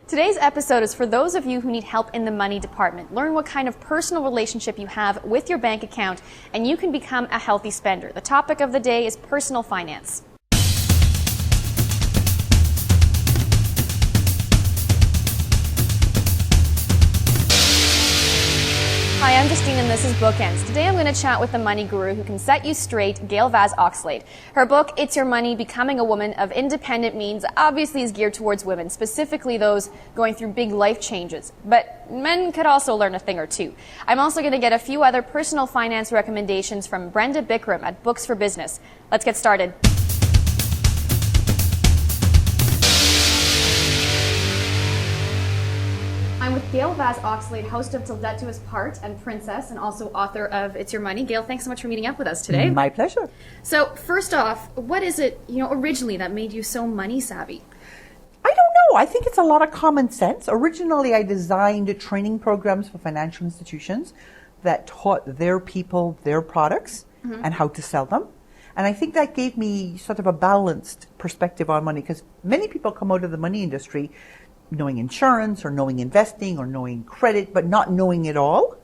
Today's episode is for those of you who need help in the money department. Learn what kind of personal relationship you have with your bank account, and you can become a healthy spender. The topic of the day is personal finance. Hi, I'm Justine and this is Bookends. Today I'm going to chat with the money guru who can set you straight, Gail Vaz-Oxlade. Her book, It's Your Money, Becoming a Woman of Independent Means, obviously is geared towards women, specifically those going through big life changes. But men could also learn a thing or two. I'm also going to get a few other personal finance recommendations from Brenda at Books for Business. Let's get started. I'm with Gail Vaz-Oxlade, host of Till Debt Do Us Part and Princess, and also author of It's Your Money. Gail, thanks so much for meeting up with us today. My pleasure. So, first off, what is it, originally that made you so money savvy? I don't know. I think it's a lot of common sense. Originally, I designed training programs for financial institutions that taught their people their products and how to sell them. And I think that gave me sort of a balanced perspective on money, because many people come out of the money industry knowing insurance or knowing investing or knowing credit, but not knowing it all.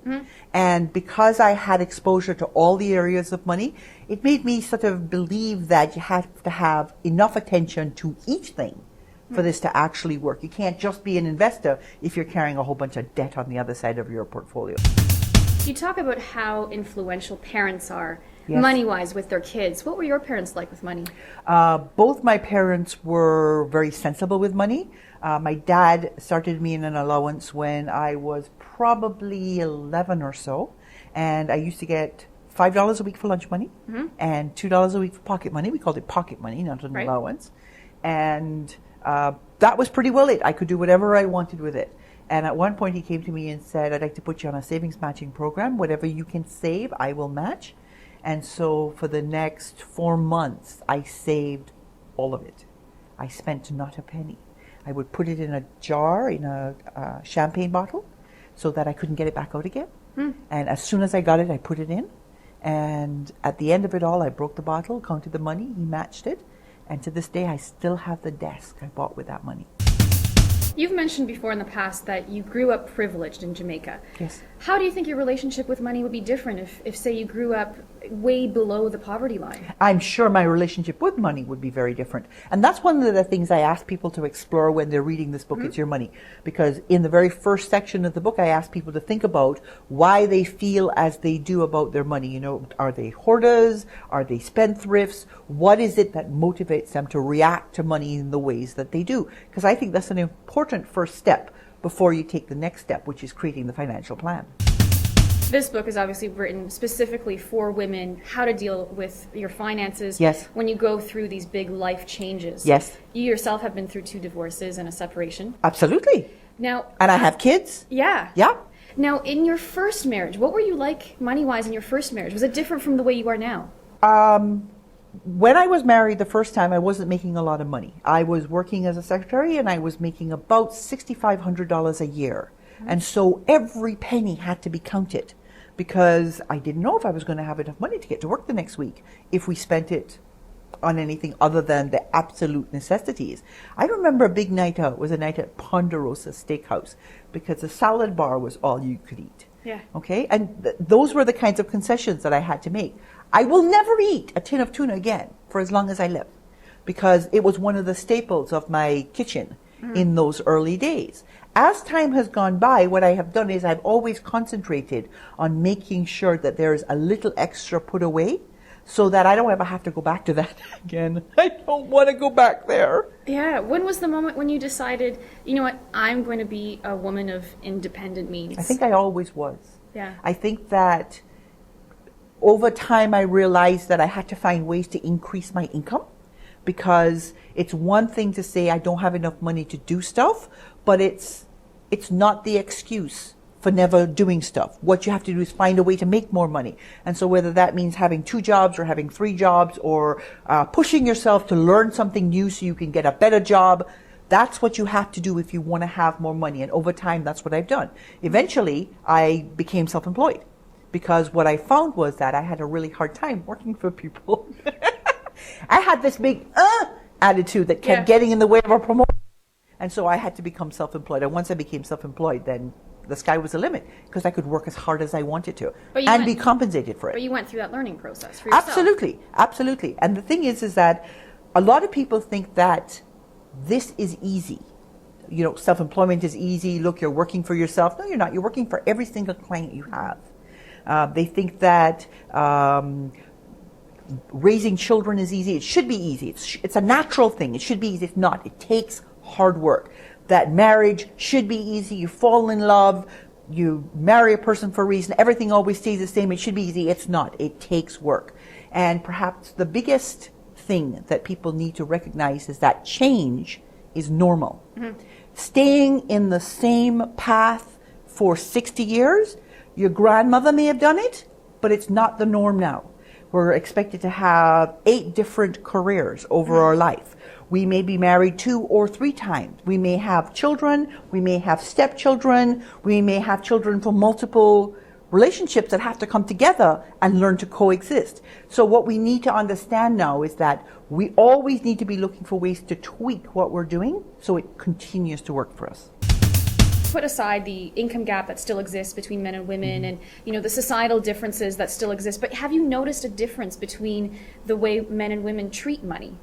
And because I had exposure to all the areas of money, it made me sort of believe that you have to have enough attention to each thing for this to actually work. You can't just be an investor if you're carrying a whole bunch of debt on the other side of your portfolio. You talk about how influential parents are, Yes. money-wise, with their kids. What were your parents like with money? Both my parents were very sensible with money. My dad started me in an allowance when I was probably 11 or so, and I used to get $5 a week for lunch money and $2 a week for pocket money. We called it pocket money, not an allowance. And that was pretty well it. I could do whatever I wanted with it. And at one point he came to me and said, I'd like to put you on a savings matching program. Whatever you can save, I will match. And so for the next 4 months, I saved all of it. I spent not a penny. I would put it in a jar, in a champagne bottle, so that I couldn't get it back out again. And as soon as I got it, I put it in. And at the end of it all, I broke the bottle, counted the money, he matched it. And to this day, I still have the desk I bought with that money. You've mentioned before in the past that you grew up privileged in Jamaica. Yes. How do you think your relationship with money would be different if say, you grew up way below the poverty line? I'm sure my relationship with money would be very different. And that's one of the things I ask people to explore when they're reading this book, It's Your Money. Because in the very first section of the book, I ask people to think about why they feel as they do about their money. Are they hoarders? Are they spendthrifts? What is it that motivates them to react to money in the ways that they do? Because I think that's an important first step before you take the next step, which is creating the financial plan. This book is obviously written specifically for women, how to deal with your finances when you go through these big life changes. Yes. You yourself have been through 2 divorces and a separation. Absolutely. Now, and I have kids. Yeah. Yeah. Now, in your first marriage, what were you like money-wise in your first marriage? Was it different from the way you are now? When I was married the first time, I wasn't making a lot of money. I was working as a secretary and I was making about $6,500 a year. And so every penny had to be counted because I didn't know if I was going to have enough money to get to work the next week if we spent it on anything other than the absolute necessities. I remember a big night out was a night at Ponderosa Steakhouse because the salad bar was all you could eat. Yeah. Okay? And those were the kinds of concessions that I had to make. I will never eat a tin of tuna again for as long as I live because it was one of the staples of my kitchen in those early days. As time has gone by, what I have done is I've always concentrated on making sure that there's a little extra put away so that I don't ever have to go back to that again. I don't want to go back there. Yeah. When was the moment when you decided, you know what, I'm going to be a woman of independent means? I think I always was. Yeah. I think that over time I realized that I had to find ways to increase my income because it's one thing to say I don't have enough money to do stuff, but it's not the excuse for never doing stuff. What you have to do is find a way to make more money. And so whether that means having 2 jobs or having 3 jobs or pushing yourself to learn something new so you can get a better job, that's what you have to do if you want to have more money. And over time, that's what I've done. Eventually, I became self-employed because what I found was that I had a really hard time working for people. I had this big attitude that kept getting in the way of a promotion. And so I had to become self-employed. And once I became self-employed, then the sky was the limit because I could work as hard as I wanted to and be compensated for it. But you went through that learning process for yourself. Absolutely, absolutely. And the thing is that a lot of people think that this is easy. You know, self-employment is easy. Look, you're working for yourself. No, you're not. You're working for every single client you have. They think that raising children is easy. It should be easy. It's a natural thing. It should be easy. It's not. It takes hard work. That marriage should be easy. You fall in love. You marry a person for a reason. Everything always stays the same. It should be easy. It's not. It takes work. And perhaps the biggest thing that people need to recognize is that change is normal. Mm-hmm. Staying in the same path for 60 years, your grandmother may have done it, but it's not the norm now. We're expected to have 8 different careers over our life. We may be married 2 or 3 times. We may have children. We may have stepchildren. We may have children from multiple relationships that have to come together and learn to coexist. So what we need to understand now is that we always need to be looking for ways to tweak what we're doing so it continues to work for us. Put aside the income gap that still exists between men and women and, you know, the societal differences that still exist, but have you noticed a difference between the way men and women treat money?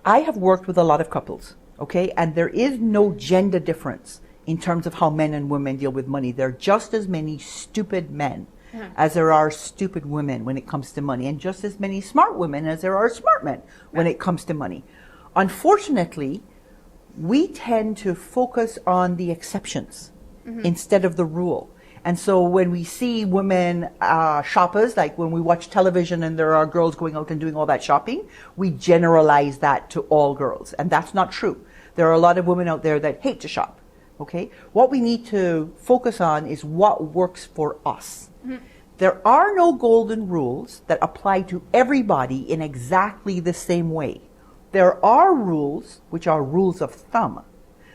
I have worked with a lot of couples, okay, and there is no gender difference in terms of how men and women deal with money. There are just as many stupid men as there are stupid women when it comes to money, and just as many smart women as there are smart men when it comes to money. Unfortunately, we tend to focus on the exceptions instead of the rule. And so when we see women shoppers, like when we watch television and there are girls going out and doing all that shopping, we generalize that to all girls. And that's not true. There are a lot of women out there that hate to shop. Okay? What we need to focus on is what works for us. Mm-hmm. There are no golden rules that apply to everybody in exactly the same way. There are rules, which are rules of thumb,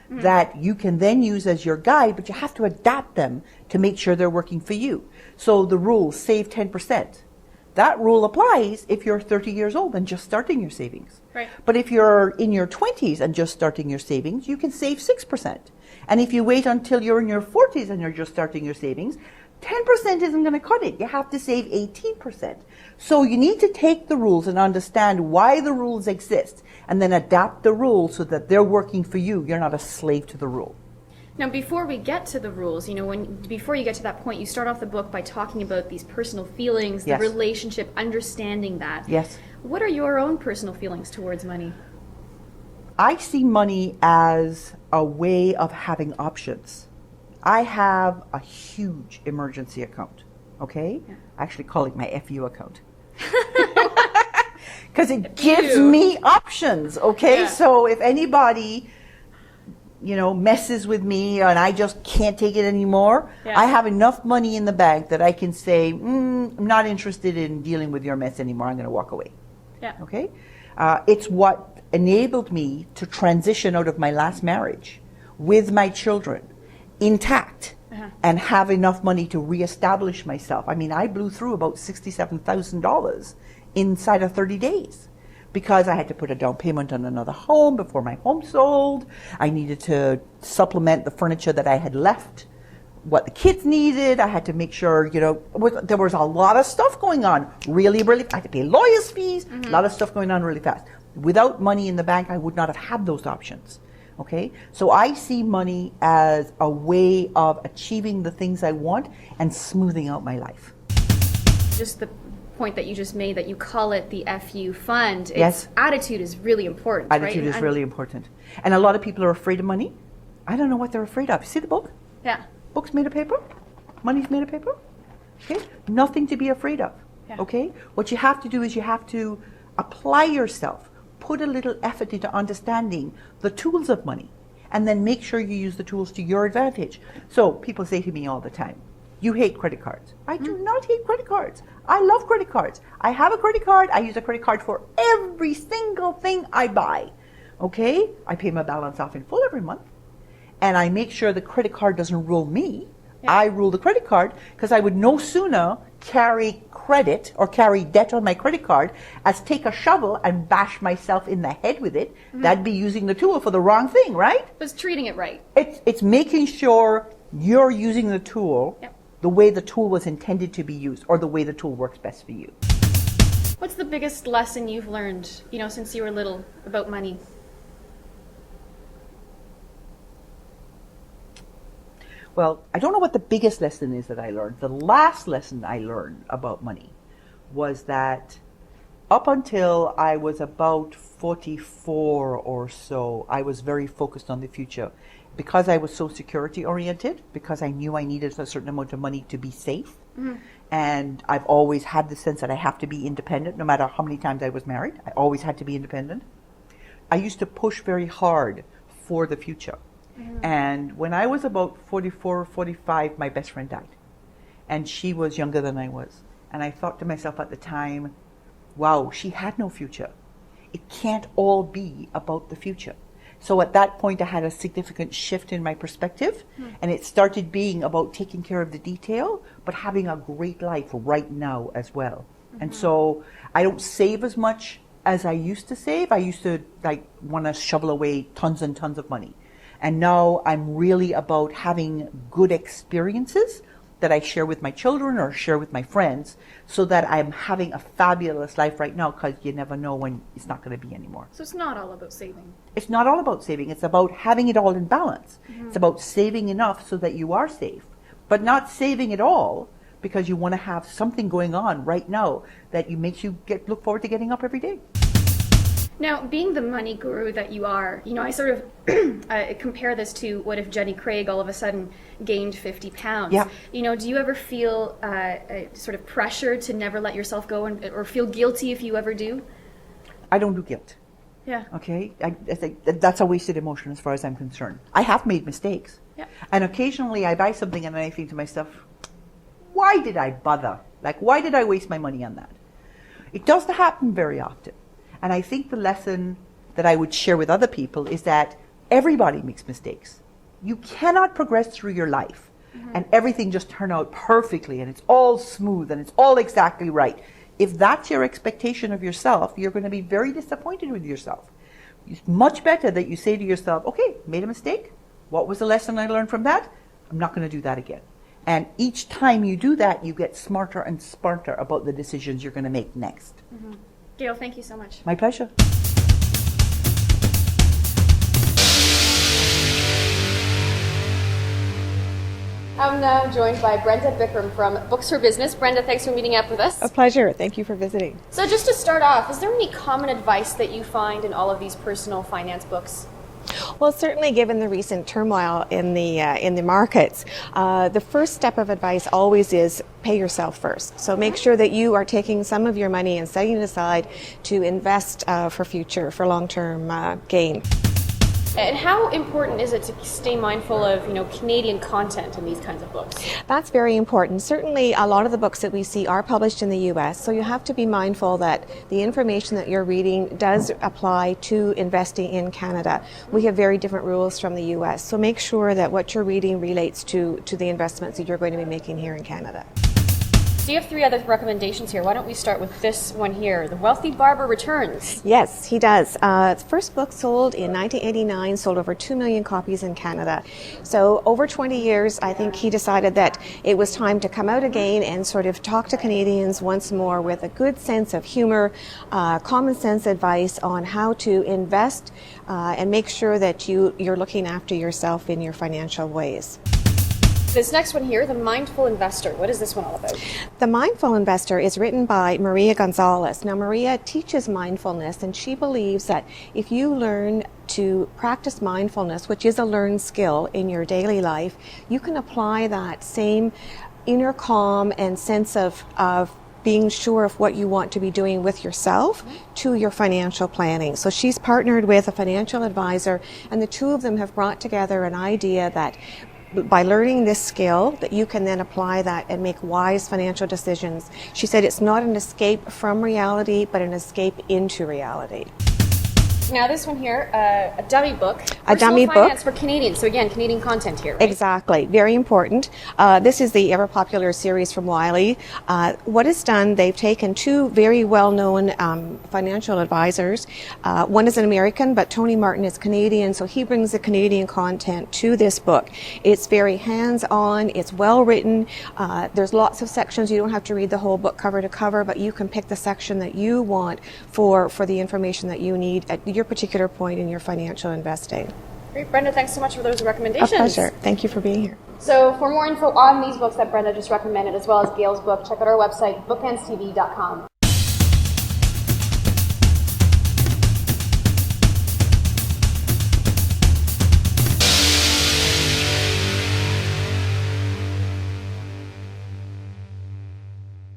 that you can then use as your guide, but you have to adapt them to make sure they're working for you. So the rule, save 10%. That rule applies if you're 30 years old and just starting your savings. Right. But if you're in your 20s and just starting your savings, you can save 6%. And if you wait until you're in your 40s and you're just starting your savings, 10% isn't going to cut it. You have to save 18%. So you need to take the rules and understand why the rules exist and then adapt the rules so that they're working for you. You're not a slave to the rule. Now, before we get to the rules, you know, before you get to that point, you start off the book by talking about these personal feelings, the relationship, understanding that. Yes. What are your own personal feelings towards money? I see money as a way of having options. I have a huge emergency account, okay? Yeah. I actually call it my FU account. Because it gives me options, okay? Yeah. So if anybody, you know, messes with me and I just can't take it anymore, I have enough money in the bank that I can say, I'm not interested in dealing with your mess anymore. I'm going to walk away. Yeah. Okay? It's what enabled me to transition out of my last marriage with my children intact and have enough money to reestablish myself. I mean, I blew through about $67,000 inside of 30 days because I had to put a down payment on another home before my home sold. I needed to supplement the furniture that I had left, what the kids needed. I had to make sure, you know, there was a lot of stuff going on really, I had to pay lawyers' fees, a lot of stuff going on really fast. Without money in the bank, I would not have had those options. Okay, so I see money as a way of achieving the things I want and smoothing out my life. Just the point that you just made, that you call it the FU fund. Yes. Attitude is really important. Attitude is really important. And a lot of people are afraid of money. I don't know what they're afraid of. See the book? Yeah. Book's made of paper. Money's made of paper. Okay? Nothing to be afraid of. Yeah. Okay? What you have to do is you have to apply yourself. Put a little effort into understanding the tools of money and then make sure you use the tools to your advantage. So people say to me all the time, you hate credit cards. I do not hate credit cards. I love credit cards. I have a credit card. I use a credit card for every single thing I buy. Okay? I pay my balance off in full every month. And I make sure the credit card doesn't rule me. Yeah. I rule the credit card because I would no sooner carry credit or carry debt on my credit card as take a shovel and bash myself in the head with it. That'd be using the tool for the wrong thing, right? But it's treating it right. It's making sure you're using the tool the way the tool was intended to be used, or the way the tool works best for you. What's the biggest lesson you've learned, since you were little about money? Well, I don't know what the biggest lesson is that I learned. The last lesson I learned about money was that up until I was about 44 or so, I was very focused on the future. Because I was so security oriented, because I knew I needed a certain amount of money to be safe. And I've always had the sense that I have to be independent, no matter how many times I was married. I always had to be independent. I used to push very hard for the future. And when I was about 44 or 45, my best friend died. And she was younger than I was. And I thought to myself at the time, wow, she had no future. It can't all be about the future. So at that point, I had a significant shift in my perspective, and it started being about taking care of the detail, but having a great life right now as well. And so I don't save as much as I used to save. I used to want to shovel away tons and tons of money. And now I'm really about having good experiences that I share with my children or share with my friends, so that I'm having a fabulous life right now, because you never know when it's not going to be anymore. So it's not all about saving. It's not all about saving. It's about having it all in balance. It's about saving enough so that you are safe, but not saving it all because you want to have something going on right now that makes you look forward to getting up every day. Now, being the money guru that you are, I sort of compare this to what if Jenny Craig all of a sudden gained 50 pounds. Yeah. Do you ever feel sort of pressure to never let yourself go, or feel guilty if you ever do? I don't do guilt. Yeah. Okay? I think that's a wasted emotion as far as I'm concerned. I have made mistakes. Yeah. And occasionally I buy something and I think to myself, why did I bother? Why did I waste my money on that? It doesn't happen very often. And I think the lesson that I would share with other people is that everybody makes mistakes. You cannot progress through your life and everything just turn out perfectly and it's all smooth and it's all exactly right. If that's your expectation of yourself, you're going to be very disappointed with yourself. It's much better that you say to yourself, okay, made a mistake. What was the lesson I learned from that? I'm not going to do that again. And each time you do that, you get smarter and smarter about the decisions you're going to make next. Gail, thank you so much. My pleasure. I'm now joined by Brenda Bikram from Books for Business. Brenda, thanks for meeting up with us. A pleasure. Thank you for visiting. So just to start off, is there any common advice that you find in all of these personal finance books? Well, certainly given the recent turmoil in the markets, the first step of advice always is pay yourself first. So make sure that you are taking some of your money and setting it aside to invest for long-term gain. And how important is it to stay mindful of, Canadian content in these kinds of books? That's very important. Certainly, a lot of the books that we see are published in the U.S., so you have to be mindful that the information that you're reading does apply to investing in Canada. We have very different rules from the U.S., so make sure that what you're reading relates to the investments that you're going to be making here in Canada. So you have 3 other recommendations here. Why don't we start with this one here? The Wealthy Barber Returns. Yes, he does. The first book sold in 1989, sold over 2 million copies in Canada. So over 20 years, I think he decided that it was time to come out again and sort of talk to Canadians once more with a good sense of humor, common sense advice on how to invest and make sure that you're looking after yourself in your financial ways. This next one here, The Mindful Investor. What is this one all about? The Mindful Investor is written by Maria Gonzalez. Now, Maria teaches mindfulness, and she believes that if you learn to practice mindfulness, which is a learned skill in your daily life, you can apply that same inner calm and sense of being sure of what you want to be doing with yourself to your financial planning. So she's partnered with a financial advisor, and the two of them have brought together an idea that by learning this skill, that you can then apply that and make wise financial decisions. She said it's not an escape from reality, but an escape into reality. Now this one here, a dummy book. A dummy book. Finance for Canadians. So again, Canadian content here, right? Exactly. Very important. This is the ever popular series from Wiley. What it's done, they've taken two very well-known financial advisors. One is an American, but Tony Martin is Canadian, so he brings the Canadian content to this book. It's very hands-on. It's well-written. There's lots of sections. You don't have to read the whole book cover to cover, but you can pick the section that you want for the information that you need at your particular point in your financial investing. Great, Brenda, thanks so much for those recommendations. A pleasure. Thank you for being here. So for more info on these books that Brenda just recommended, as well as Gail's book, check out our website, bookendstv.com.